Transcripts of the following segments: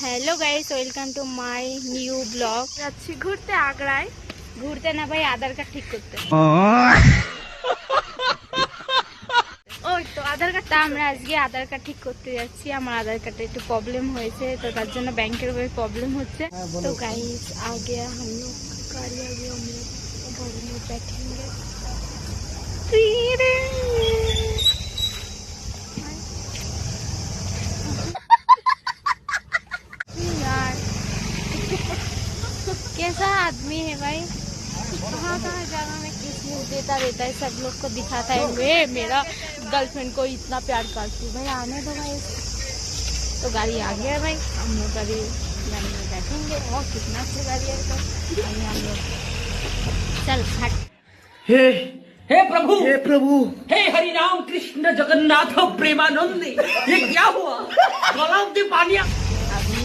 Hello guys, welcome to my new vlog. যাচ্ছি ঘুরতে আগ্রায়। ঘুরতে না ভাই, আধার কার্ড ঠিক করতে। ওই তো আধার কার্ডটা আমরা আজকে আধার কার্ড ঠিক করতে যাচ্ছি। আমার আধার কার্ডে একটু প্রবলেম হয়েছে, তো তার জন্য ব্যাংকের ওই প্রবলেম হচ্ছে। তো गाइस आगे हम लोग गाड़ी आगे हम लोग गाड़ी में बैठेंगे। यार कैसा आदमी है भाई, कहाँ कहाँ जगह में किस देता रहता है, सब लोग को दिखाता है मेरा गर्लफ्रेंड को इतना प्यार करती हूँ। भाई आने दो भाई। तो गाड़ी आ गया है भाई, हम लोग गाड़ी में बैठेंगे। और कितना अच्छी गाड़ी है तो हम लोग चल हट। हे हे प्रभु, हे प्रभु, हे हरि राम कृष्ण जगन्नाथ प्रेमानंद, ये क्या हुआ? गलाव से पानी अभी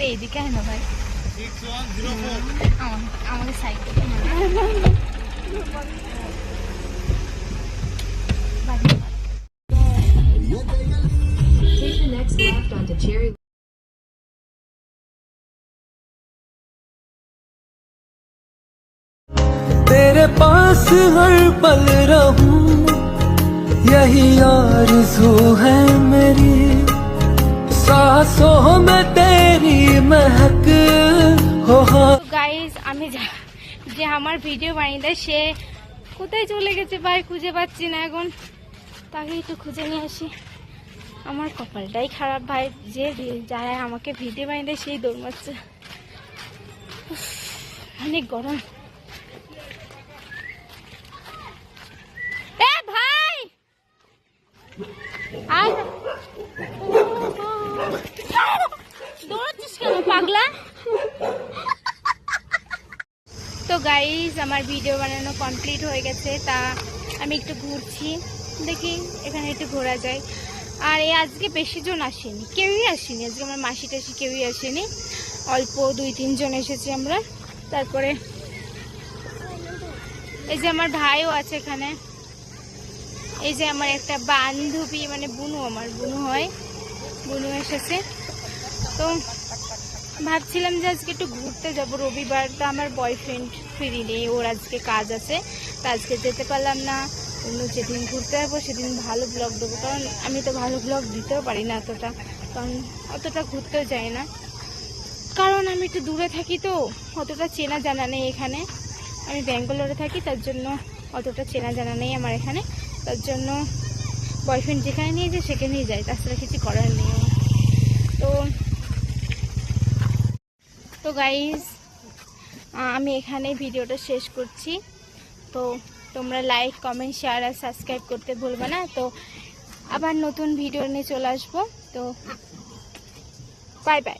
এদিকে না ভাই, আমাদের cycle Take the next left onto Cherry. तेरे पास हर पल रहूं, यही आरज़ू है मेरी, सांसों में तेरी महक हो। গাইস আমি যে আমার ভিডিও বানিয়ে দেয় সে কোথায় চলে গেছে ভাই, খুঁজে পাচ্ছি না এখন। তাকে একটু খুঁজে নিয়ে আসি। আমার কপালটাই খারাপ ভাই, যে যারা আমাকে ভিডিও বানিয়ে দেয় সেই দৌড় মারছে। অনেক গরম। এ ভাই আয়, দৌড়াচ্ছিস কেন পাগলা? তো গাইজ আমার ভিডিও বানানো কমপ্লিট হয়ে গেছে, তা আমি একটু ঘুরছি, দেখি এখানে একটু ঘোরা যায়। আর আজকে বেশি জন আসেনি, কেউই আসেনি আজকে, আমার মাসি টাসি কেউই আসেনি, অল্প 2-3 জন এসেছি আমরা। তারপরে এই যে আমার ভাইও আছে এখানে, এই যে আমার একটা বান্ধবী মানে বুনু, আমার বুনু হয়, বুনু এসেছে। তো ভাবছিলাম যে আজকে একটু ঘুরতে যাব, রবিবার, তো আমার বয়ফ্রেন্ড ফ্রি নেই, ওর আজকে কাজ আছে, তো আজকে যেতে পারলাম না। অন্য যেদিন ঘুরতে যাবো সেদিন ভালো ব্লগ দেবো, কারণ আমি তো ভালো ব্লগ দিতেও পারি না অতটা, কারণ অতটা ঘুরতেও যাই না, কারণ আমি একটু দূরে থাকি, তো অতটা চেনা জানা নেই এখানে। আমি ব্যাঙ্গালোরে থাকি, তার জন্য অতটা চেনা জানা নেই আমার এখানে, তার জন্য বয়ফ্রেন্ড যেখানে নিয়ে যায় সেখানেই যায়, তাছাড়া কিছু করার নেই। তো গাইজ আমি এখানে ভিডিওটা শেষ করছি। তো তোমরা লাইক, কমেন্ট, শেয়ার আর সাবস্ক্রাইব করতে ভুলবে না। তো আবার নতুন ভিডিও নিয়ে চলে আসবো। তো বাই বাই।